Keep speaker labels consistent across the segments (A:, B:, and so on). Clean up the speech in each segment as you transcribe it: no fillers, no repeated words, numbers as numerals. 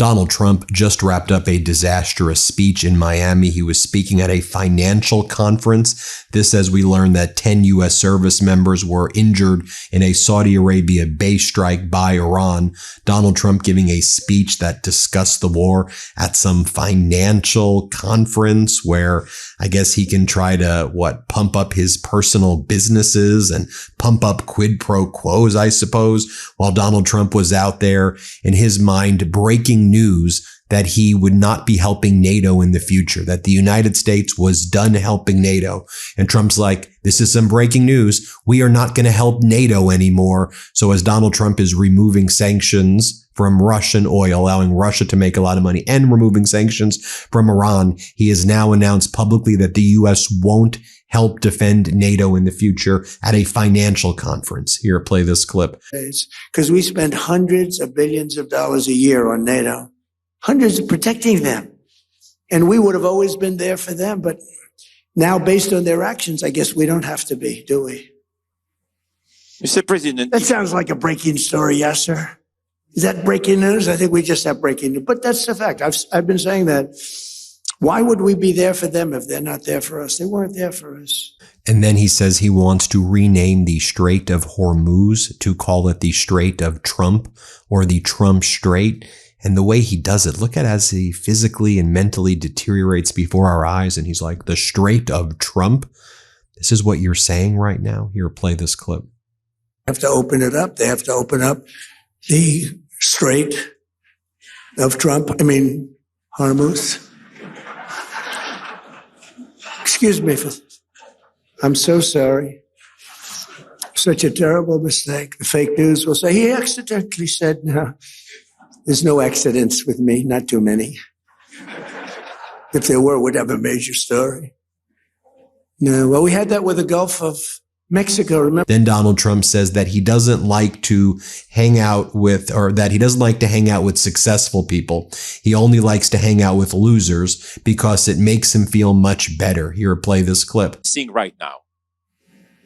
A: Donald Trump just wrapped up a disastrous speech in Miami. He was speaking at a financial conference. This as we learned that 10 U.S. service members were injured in a Saudi Arabia base strike by Iran. Donald Trump giving a speech that discussed the war at some financial conference where I guess he can try to, pump up his personal businesses and pump up quid pro quos, I suppose, while Donald Trump was out there in his mind breaking news that he would not be helping NATO in the future, that the United States was done helping NATO. And Trump's like, this is some breaking news. We are not going to help NATO anymore. So as Donald Trump is removing sanctions from Russian oil, allowing Russia to make a lot of money, and removing sanctions from Iran, he has now announced publicly that the U.S. won't help defend NATO in the future at a financial conference. Here, play this clip.
B: Because we spend hundreds of billions of dollars a year on NATO. Hundreds of protecting them. And we would have always been there for them. But now, based on their actions, I guess we don't have to be, do we?
C: Mr. President.
B: That sounds like a breaking story, yes, sir. Is that breaking news? I think we just have breaking news. But that's the fact. I've been saying that. Why would we be there for them if they're not there for us? They weren't there for us.
A: And then he says he wants to rename the Strait of Hormuz to call it the Strait of Trump or the Trump Strait. And the way he does it, look at as he physically and mentally deteriorates before our eyes. And he's like, the Strait of Trump. This is what you're saying right now. Here, play this clip.
B: They have to open it up. They have to open up the Strait of Trump. Hormuz. Excuse me. I'm so sorry. Such a terrible mistake. The fake news will say, he accidentally said, no. There's no accidents with me, not too many. If there were, we'd have a major story. No, well, we had that with the Gulf of Mexico, remember?
A: Then Donald Trump says that he doesn't like to hang out with successful people. He only likes to hang out with losers because it makes him feel much better. Here, play this clip.
C: Seeing right now.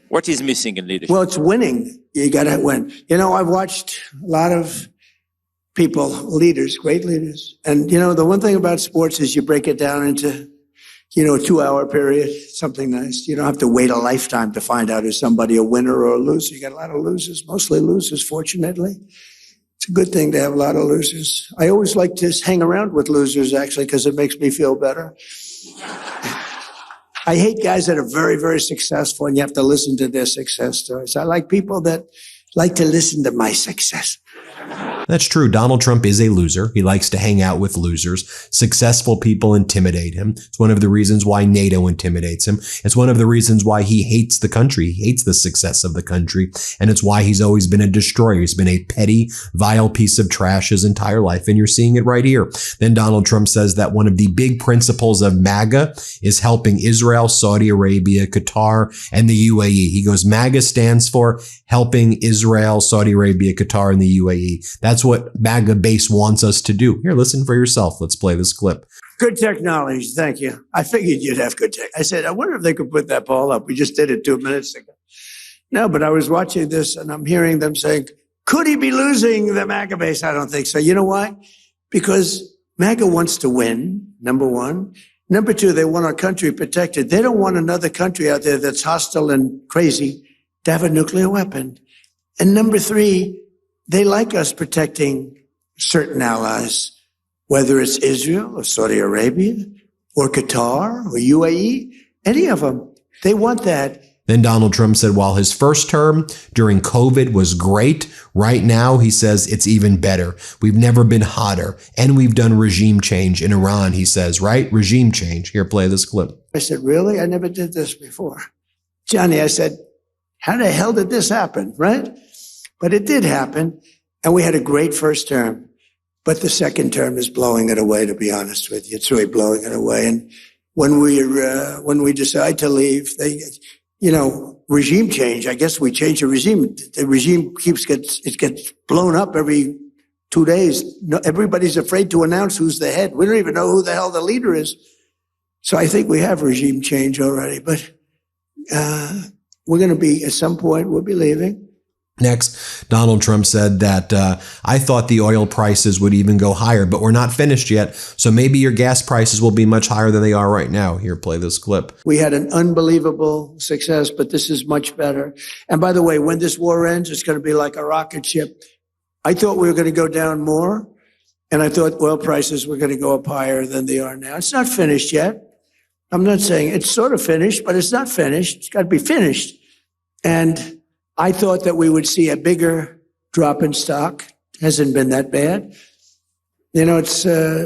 C: What is missing in leadership?
B: Well, it's winning. You got to win. I've watched a lot of people, leaders, great leaders. And, the one thing about sports is you break it down into, a 2-hour period, something nice. You don't have to wait a lifetime to find out is somebody a winner or a loser. You got a lot of losers, mostly losers, fortunately. It's a good thing to have a lot of losers. I always like to hang around with losers, actually, because it makes me feel better. I hate guys that are very, very successful and you have to listen to their success stories. I like people that like to listen to my success.
A: That's true. Donald Trump is a loser. He likes to hang out with losers. Successful people intimidate him. It's one of the reasons why NATO intimidates him. It's one of the reasons why he hates the country. He hates the success of the country. And it's why he's always been a destroyer. He's been a petty, vile piece of trash his entire life. And you're seeing it right here. Then Donald Trump says that one of the big principles of MAGA is helping Israel, Saudi Arabia, Qatar, and the UAE. He goes, MAGA stands for helping Israel, Saudi Arabia, Qatar, and the UAE. That's what MAGA base wants us to do. Here, listen for yourself. Let's play this clip.
B: Good technology. Thank you. I figured you'd have good tech. I said, I wonder if they could put that poll up. We just did it 2 minutes ago. No, but I was watching this and I'm hearing them saying, could he be losing the MAGA base? I don't think so. You know why? Because MAGA wants to win, number one. Number two, they want our country protected. They don't want another country out there that's hostile and crazy to have a nuclear weapon. And number three, they like us protecting certain allies, whether it's Israel or Saudi Arabia or Qatar or UAE, any of them. They want that.
A: Then Donald Trump said while his first term during COVID was great, right now he says it's even better. We've never been hotter. And we've done regime change in Iran, he says, right? Regime change. Here, play this clip.
B: I said, really? I never did this before. Johnny, I said, how the hell did this happen, right? But it did happen, and we had a great first term. But the second term is blowing it away, to be honest with you. It's really blowing it away. And when we decide to leave, regime change, I guess we change the regime. The regime gets blown up every 2 days. No, everybody's afraid to announce who's the head. We don't even know who the hell the leader is. So I think we have regime change already. But we're going to be, at some point, we'll be leaving.
A: Next, Donald Trump said that I thought the oil prices would even go higher, but we're not finished yet. So maybe your gas prices will be much higher than they are right now. Here, play this clip.
B: We had an unbelievable success, but this is much better. And by the way, when this war ends, it's going to be like a rocket ship. I thought we were going to go down more, and I thought oil prices were going to go up higher than they are now. It's not finished yet. I'm not saying it's sort of finished, but it's not finished. It's got to be finished. And I thought that we would see a bigger drop in stock. Hasn't been that bad. You know, it's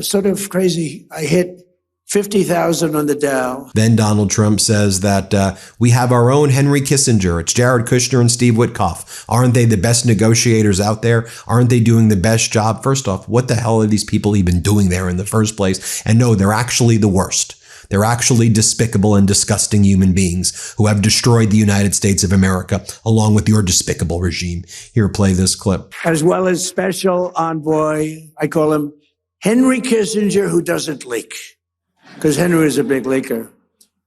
B: sort of crazy. I hit 50,000 on the Dow.
A: Then Donald Trump says that we have our own Henry Kissinger. It's Jared Kushner and Steve Witkoff. Aren't they the best negotiators out there? Aren't they doing the best job? First off, what the hell are these people even doing there in the first place? And no, they're actually the worst. They're actually despicable and disgusting human beings who have destroyed the United States of America, along with your despicable regime. Here, play this clip.
B: As well as special envoy, I call him Henry Kissinger, who doesn't leak. Because Henry is a big leaker.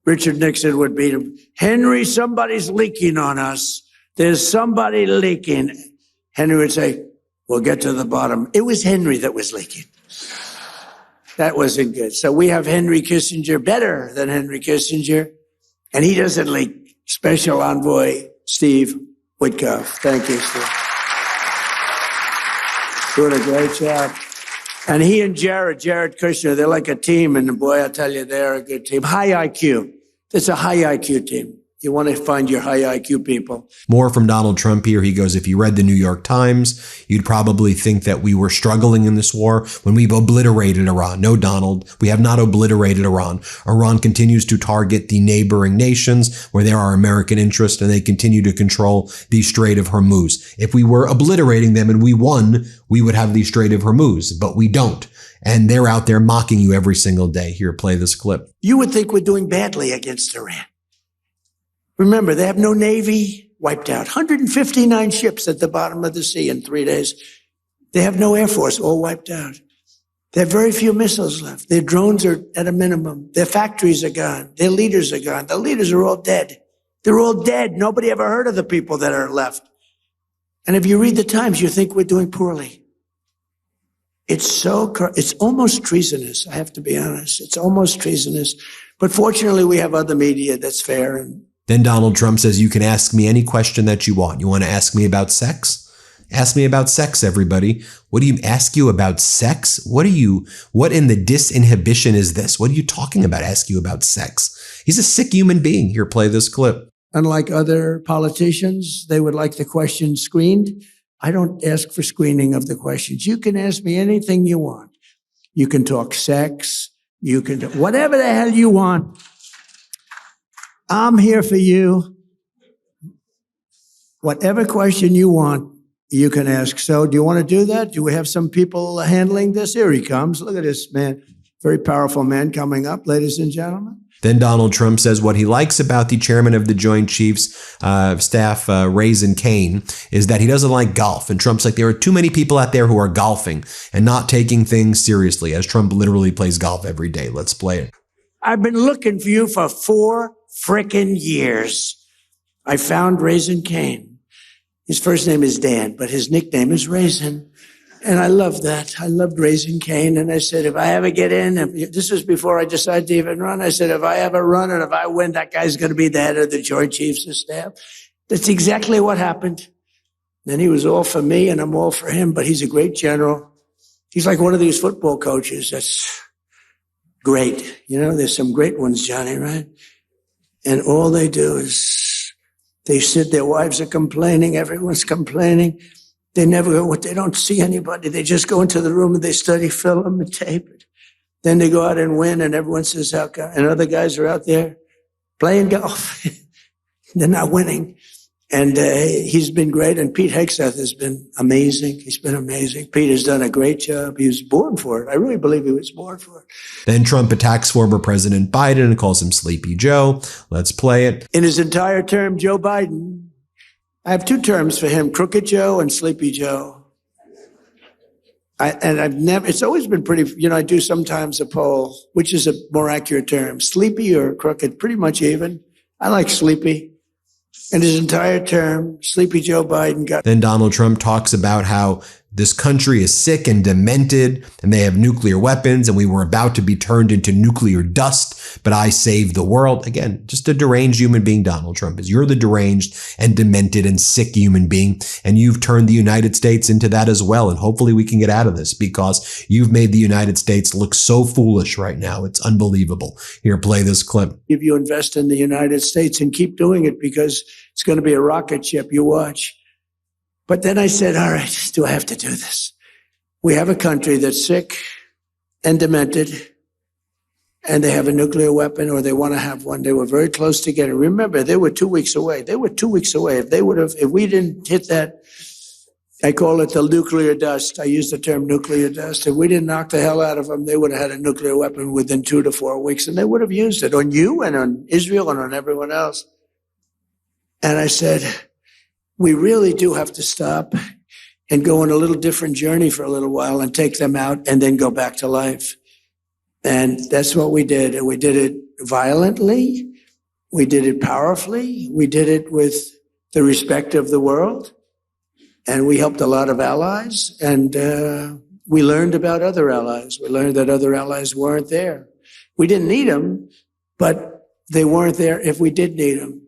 B: Richard Nixon would beat him. Henry, somebody's leaking on us. There's somebody leaking. Henry would say, we'll get to the bottom. It was Henry that was leaking. That wasn't good. So we have Henry Kissinger, better than Henry Kissinger, and he doesn't leak. Special envoy Steve Witkoff. Thank you, Steve. Doing a great job. And he and Jared Kushner, they're like a team, and boy, I tell you, they're a good team. High IQ. It's a high IQ team. You want to find your high IQ people.
A: More from Donald Trump here. He goes, if you read the New York Times, you'd probably think that we were struggling in this war when we've obliterated Iran. No, Donald, we have not obliterated Iran. Iran continues to target the neighboring nations where there are American interests, and they continue to control the Strait of Hormuz. If we were obliterating them and we won, we would have the Strait of Hormuz, but we don't. And they're out there mocking you every single day. Here, play this clip.
B: You would think we're doing badly against Iran. Remember, they have no Navy, wiped out. 159 ships at the bottom of the sea in 3 days. They have no Air Force, all wiped out. They have very few missiles left. Their drones are at a minimum. Their factories are gone. Their leaders are gone. The leaders are all dead. They're all dead. Nobody ever heard of the people that are left. And if you read the Times, you think we're doing poorly. It's almost treasonous, I have to be honest. It's almost treasonous. But fortunately, we have other media that's fair. And
A: then Donald Trump says, you can ask me any question that you want. You want to ask me about sex? Ask me about sex, everybody. What do you ask you about sex? What in the disinhibition is this? What are you talking about? Ask you about sex. He's a sick human being. Here, play this clip.
B: Unlike other politicians, they would like the questions screened. I don't ask for screening of the questions. You can ask me anything you want. You can talk sex. You can do whatever the hell you want. I'm here for you. Whatever question you want, you can ask. So do you want to do that? Do we have some people handling this? Here he comes. Look at this man. Very powerful man coming up, ladies and gentlemen.
A: Then Donald Trump says what he likes about the chairman of the Joint Chiefs Staff, Raisin Kane, is that he doesn't like golf. And Trump's like, there are too many people out there who are golfing and not taking things seriously, as Trump literally plays golf every day. Let's play it.
B: I've been looking for you for 4 frickin' years. I found Raisin Kane. His first name is Dan, but his nickname is Raisin. And I love that. I loved Raisin Kane. And I said, if I ever get in, this was before I decided to even run. I said, if I ever run and if I win, that guy's going to be the head of the Joint Chiefs of Staff. That's exactly what happened. Then he was all for me and I'm all for him, but he's a great general. He's like one of these football coaches. That's great. You know, there's some great ones, Johnny, right? And all they do is they sit, their wives are complaining, everyone's complaining. They never go, they don't see anybody. They just go into the room and they study film and tape it. Then they go out and win and everyone says, how come? And other guys are out there playing golf. They're not winning. And he's been great. And Pete Hegseth has been amazing. He's been amazing. Pete has done a great job. He was born for it. I really believe he was born for it.
A: Then Trump attacks former President Biden and calls him Sleepy Joe. Let's play it.
B: In his entire term, Joe Biden, I have 2 terms for him, Crooked Joe and Sleepy Joe. It's always been pretty, I do sometimes a poll, which is a more accurate term, sleepy or crooked, pretty much even. I like sleepy. And his entire term, Sleepy Joe Biden got.
A: Then Donald Trump talks about how this country is sick and demented and they have nuclear weapons and we were about to be turned into nuclear dust, but I saved the world. Again, just a deranged human being, Donald Trump is. You're the deranged and demented and sick human being, and you've turned the United States into that as well. And hopefully we can get out of this because you've made the United States look so foolish right now. It's unbelievable. Here, play this clip.
B: If you invest in the United States and keep doing it because it's going to be a rocket ship, you watch. But then I said, all right, do I have to do this? We have a country that's sick and demented, and they have a nuclear weapon or they want to have one. They were very close to getting it. Remember, they were 2 weeks away. They were 2 weeks away. If we didn't hit that, I call it the nuclear dust. I use the term nuclear dust. If we didn't knock the hell out of them, they would have had a nuclear weapon within 2 to 4 weeks, and they would have used it on you and on Israel and on everyone else. And I said, we really do have to stop and go on a little different journey for a little while and take them out and then go back to life. And that's what we did. And we did it violently. We did it powerfully. We did it with the respect of the world. And we helped a lot of allies. And we learned about other allies. We learned that other allies weren't there. We didn't need them, but they weren't there if we did need them.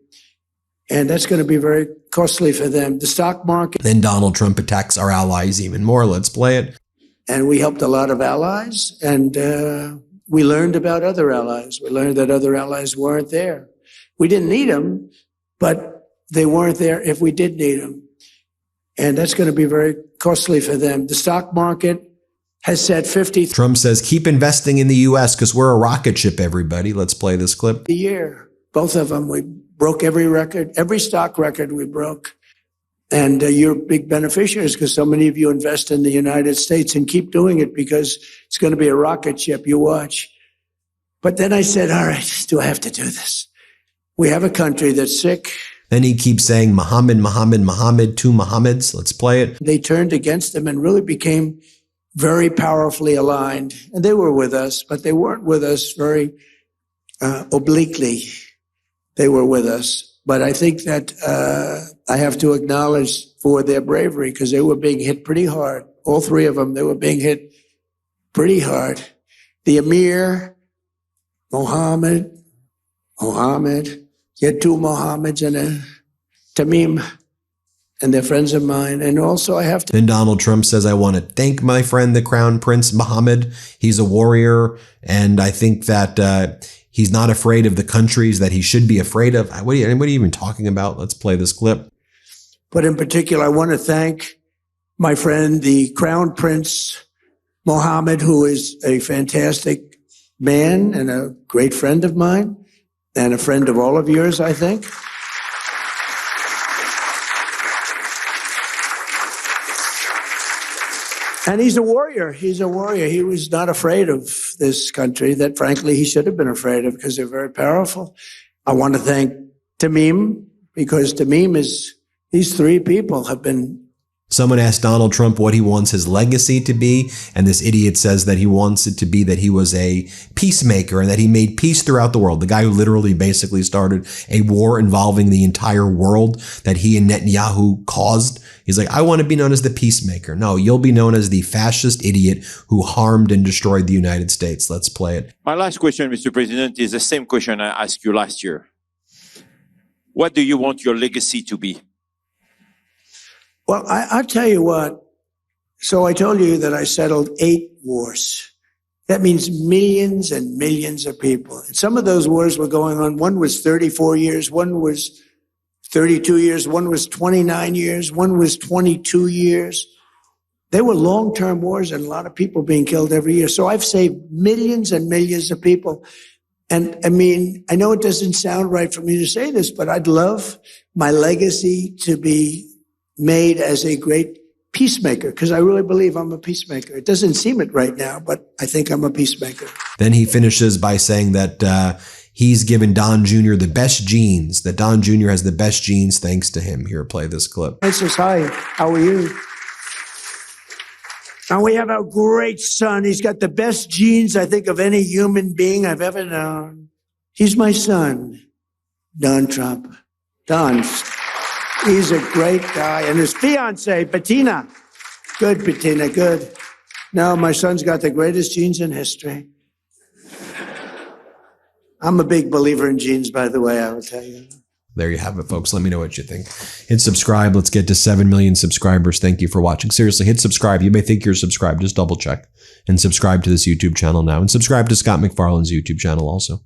B: And that's going to be very costly for them. The stock market.
A: Then Donald Trump attacks our allies even more. Let's play it.
B: And we helped a lot of allies. And we learned about other allies. We learned that other allies weren't there. We didn't need them, but they weren't there if we did need them. And that's going to be very costly for them. The stock market has said 50.
A: Trump says, keep investing in the U.S. because we're a rocket ship, everybody. Let's play this clip.
B: A year. Both of them. We broke every record, every stock record we broke. And you're big beneficiaries because so many of you invest in the United States and keep doing it because it's going to be a rocket ship. You watch. But then I said, all right, do I have to do this? We have a country that's sick.
A: Then he keeps saying, Muhammad, Muhammad, Muhammad, two Muhammads. Let's play it.
B: They turned against him and really became very powerfully aligned. And they were with us, but they weren't with us very obliquely. They were with us. But I think that I have to acknowledge for their bravery because they were being hit pretty hard. All three of them, they were being hit pretty hard. The Emir, Mohammed, you had two Mohammeds and a Tamim, and they're friends of mine. And also I have to...
A: Then Donald Trump says, I want to thank my friend, the Crown Prince Mohammed. He's a warrior, and I think that he's not afraid of the countries that he should be afraid of. What are you even talking about? Let's play this clip.
B: But in particular, I want to thank my friend, the Crown Prince Mohammed, who is a fantastic man and a great friend of mine and a friend of all of yours, I think. And he's a warrior. He's a warrior. He was not afraid of this country that, frankly, he should have been afraid of because they're very powerful. I want to thank Tamim because Tamim is, these three people have been...
A: Someone asked Donald Trump what he wants his legacy to be, and this idiot says that he wants it to be that he was a peacemaker and that he made peace throughout the world. The guy who literally basically started a war involving the entire world that he and Netanyahu caused. He's like, I want to be known as the peacemaker. No, you'll be known as the fascist idiot who harmed and destroyed the United States. Let's play it.
C: My last question, Mr. President, is the same question I asked you last year. What do you want your legacy to be?
B: Well, I'll tell you what. So I told you that I settled 8 wars. That means millions and millions of people. And some of those wars were going on. One was 34 years. One was 32 years. One was 29 years. One was 22 years. They were long-term wars and a lot of people being killed every year. So I've saved millions and millions of people. And I mean, I know it doesn't sound right for me to say this, but I'd love my legacy to be made as a great peacemaker, because I really believe I'm a peacemaker. It doesn't seem it right now, but I think I'm a peacemaker.
A: Then he finishes by saying that he's given Don Jr. the best genes, that Don Jr. has the best genes thanks to him. Here, play this clip.
B: He says, hi, how are you? And we have a great son. He's got the best genes, I think, of any human being I've ever known. He's my son, Don Trump. Don. He's a great guy. And his fiance, Bettina. Good, Bettina, good. No, my son's got the greatest genes in history. I'm a big believer in genes, by the way, I will tell you.
A: There you have it, folks. Let me know what you think. Hit subscribe. Let's get to 7 million subscribers. Thank you for watching. Seriously, hit subscribe. You may think you're subscribed. Just double check and subscribe to this YouTube channel now. And subscribe to Scott McFarlane's YouTube channel also.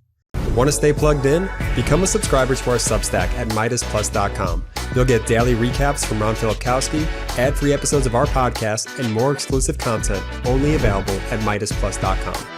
D: Want to stay plugged in? Become a subscriber to our Substack at MeidasPlus.com. You'll get daily recaps from Ron Filipkowski, ad-free episodes of our podcast, and more exclusive content only available at MeidasPlus.com.